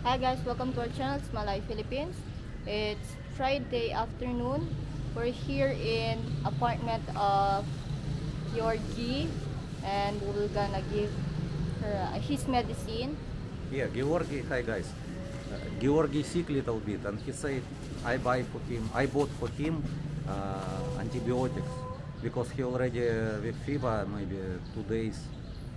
Hi guys, welcome to our channel, it's Malay Philippines. It's Friday afternoon. We're here in apartment of Georgie and we're gonna give her his medicine. Yeah, Georgi, hi guys. Georgi sick little bit, and he said I bought for him antibiotics because he already with fever, maybe 2 days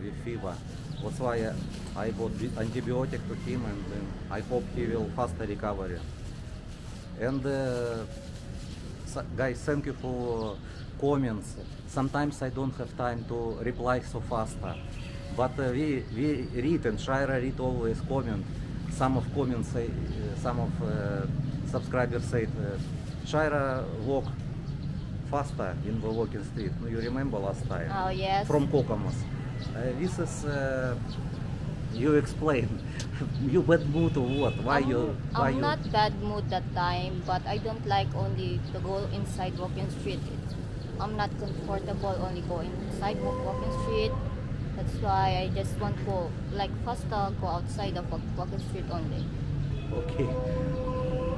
with fever. That's why I bought antibiotic to him, and I hope he will faster recovery. And guys, thank you for comments. Sometimes I don't have time to reply so faster, but we read, and Shira read always comment. Some of comments say, some of subscribers said, Shira walk faster in the walking street. You remember last time? Oh yes. From Kokamos. This is you explain. You bad mood or what? Why I'm not bad mood that time, but I don't like only to go inside walking street. I'm not comfortable only go inside walking street. That's why I just want to like faster go outside of walking street only. Okay.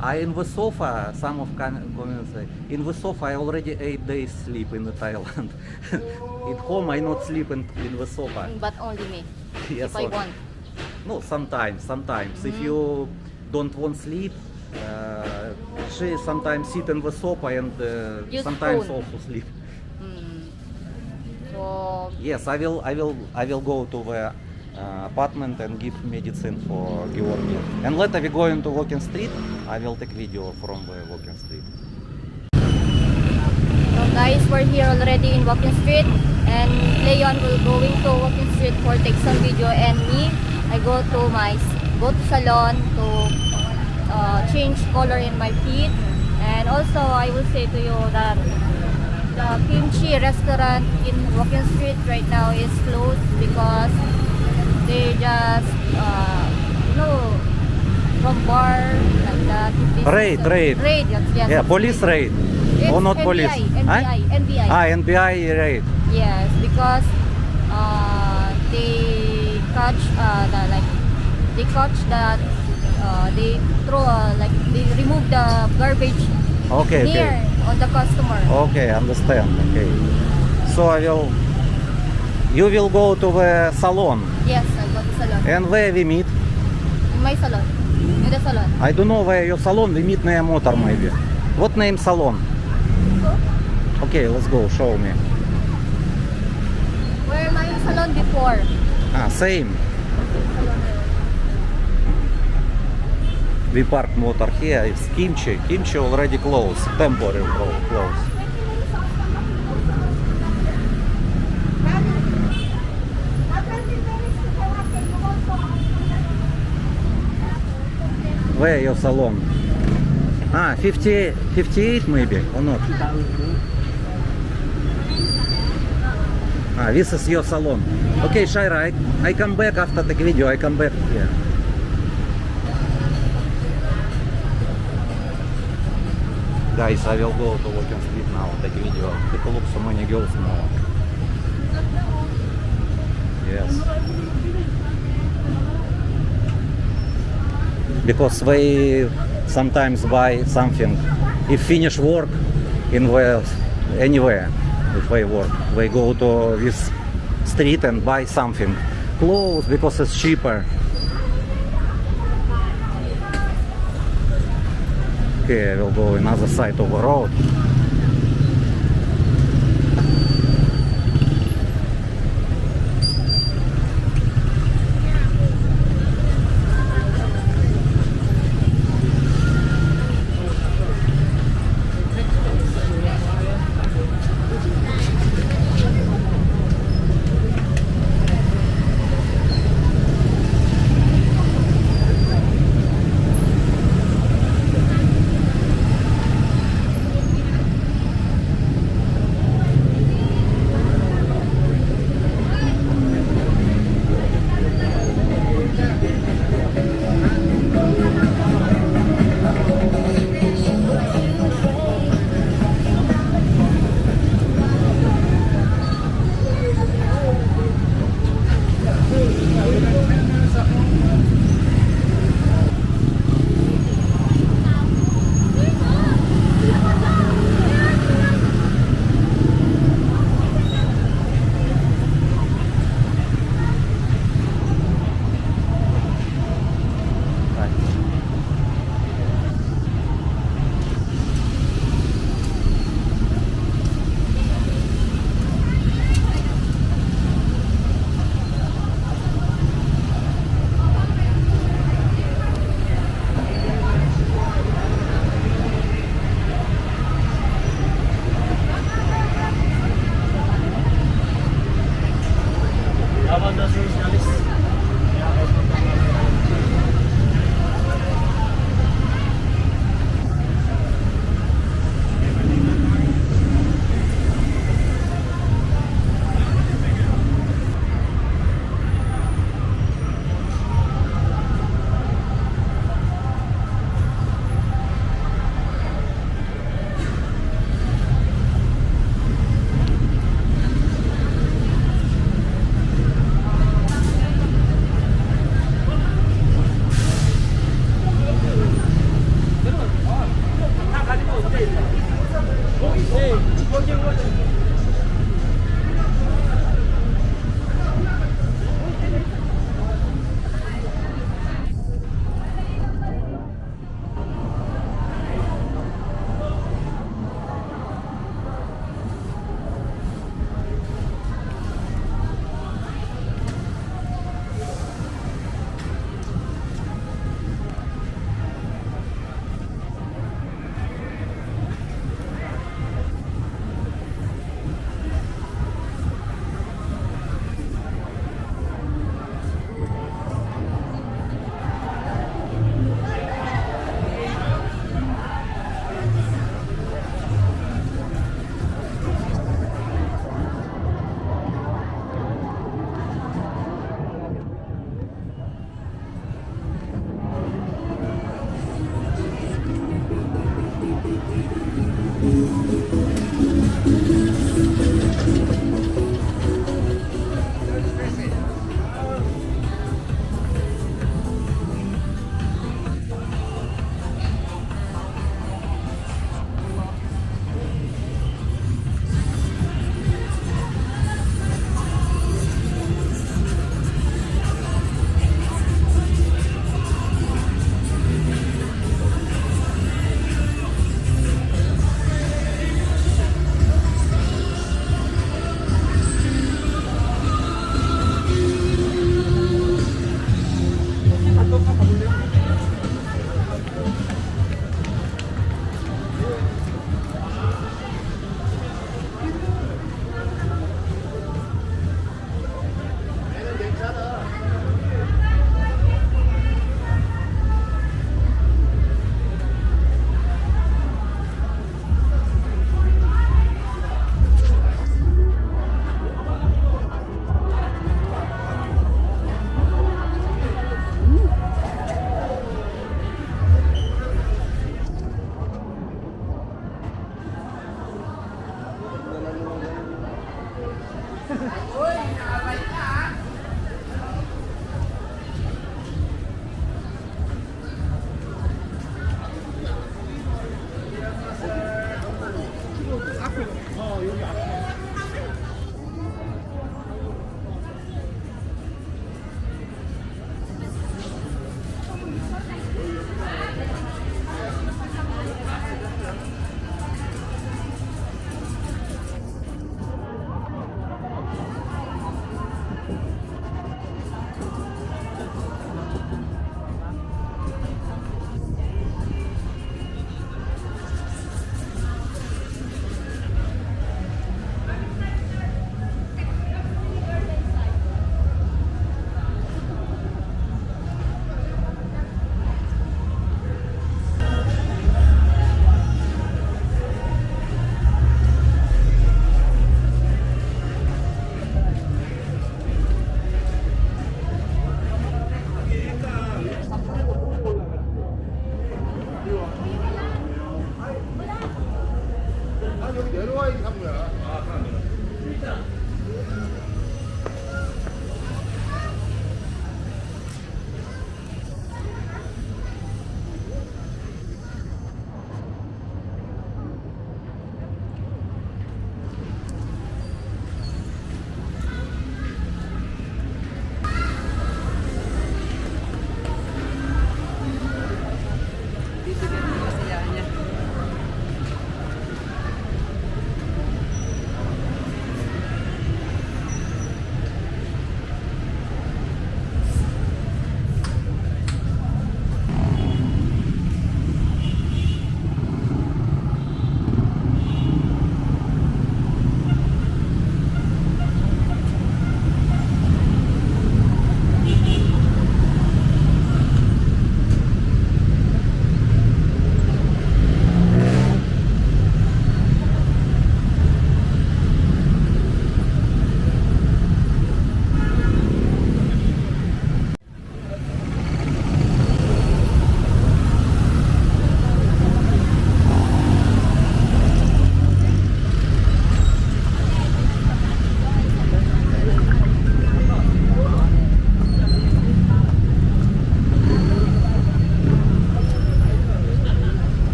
I in the sofa, some of comments say, in the sofa I already 8 days sleep in the Thailand. At home I not sleep in the sofa. But only me. Yes, If I want. No, sometimes. If you don't want sleep, she sometimes sit in the sofa and Use sometimes phone. also sleep. So Yes, I will go to the apartment and give medicine for Georgi. And later we go into walking street. I will take video from the walking street. So guys, we're here already in walking street and Leon will going to walking street for take some video, and me, I go to salon to change color in my feet. And also I will say to you that the kimchi restaurant in walking street right now is closed because they just from bar like that. Raid. Raid, yes. Yeah, police raid. It's Or not NBI, police? NBI. NBI raid. Yes, because they catch that they throw they remove the garbage Okay. near on the customer. Okay, understand. Okay. So you will go to the salon, Yes, I go to salon. and where we meet? In my salon. In the salon. I don't know where your salon. We meet near motor maybe. What name salon? Okay, let's go. Show me. Where my salon before. Same. We park motor here. It's Kimchi. Kimchi already closed. Temporary closed. Where your salon? 58 maybe or not? This is your salon. Okay, Shira, I come back after the video. I come back here. Guys, I will go to walking street now, take video. Take a look, so many girls now. Yes. Because they sometimes buy something. If finish work in anywhere, if they work, they go to this street and buy something. Clothes because it's cheaper. Okay, I will go another side of the road.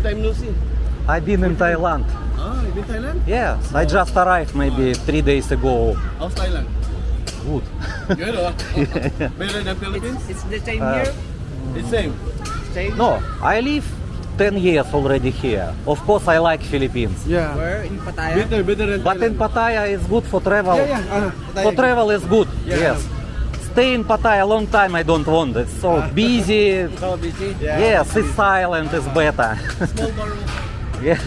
time no see. I've been in Thailand. Ah, you been Thailand? Yes, I just arrived maybe 3 days ago. How's Thailand? Good. Good, oh. Better than Philippines? It's the same Uh, here. It's same. Same. No, I live 10 years already here. Of course, I like Philippines. Yeah. Where in Pattaya? Better than But in Pattaya is good for travel. Yeah. For travel is good. Yeah. Yes. Stay in Pattaya a long time I don't want. It's so busy. So busy? Yes, it's silent is better. Small bar. Yeah.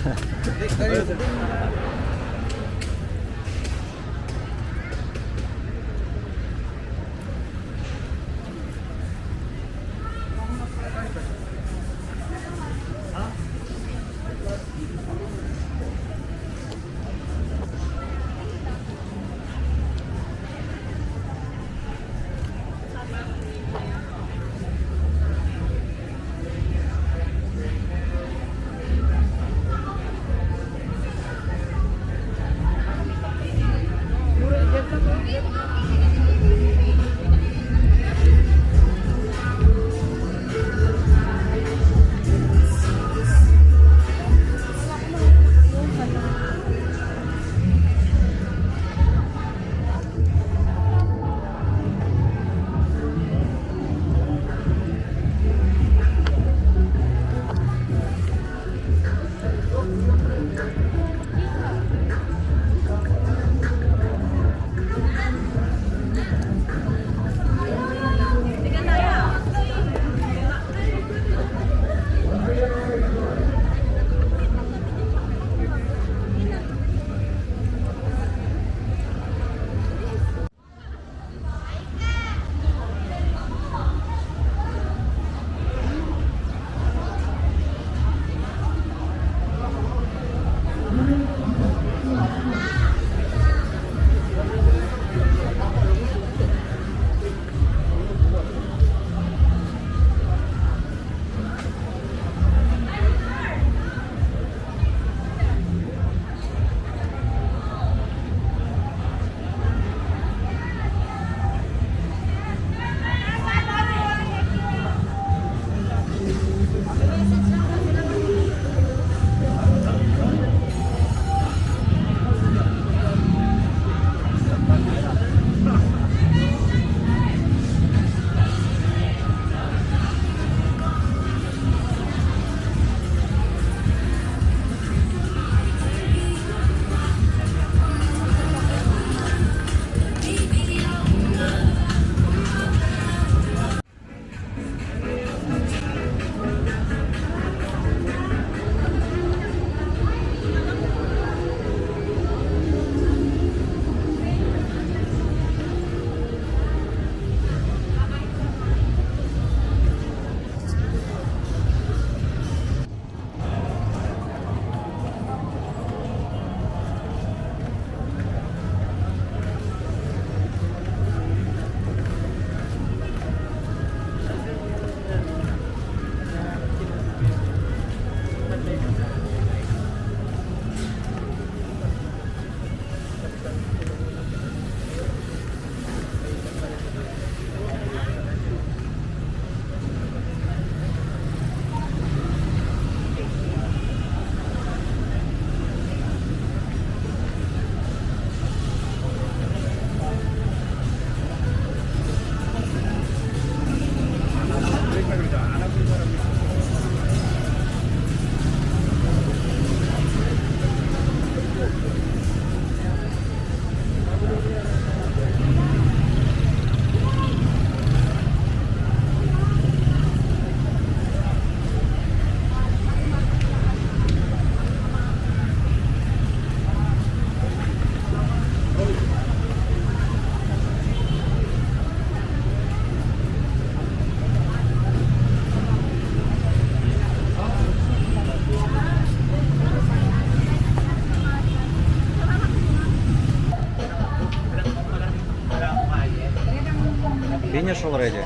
Finish already?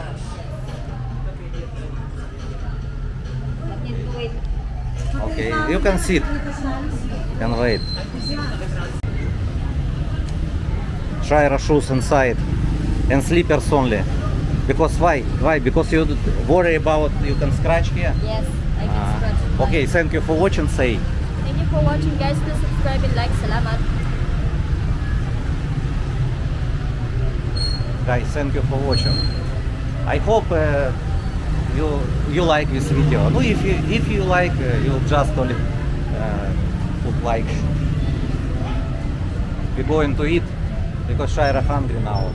Okay, you can sit. Can wait. Shira shoes inside and slippers only. Because why? Why? Because you worry about you can scratch here. Yes, I can scratch it. Okay, thank you for watching. Say. Thank you for watching, guys. Please subscribe and like. Salamat. Guys, thank you for watching. I hope you like this video. No, if you like, you just only put like. We're going to eat because Shaira hungry now.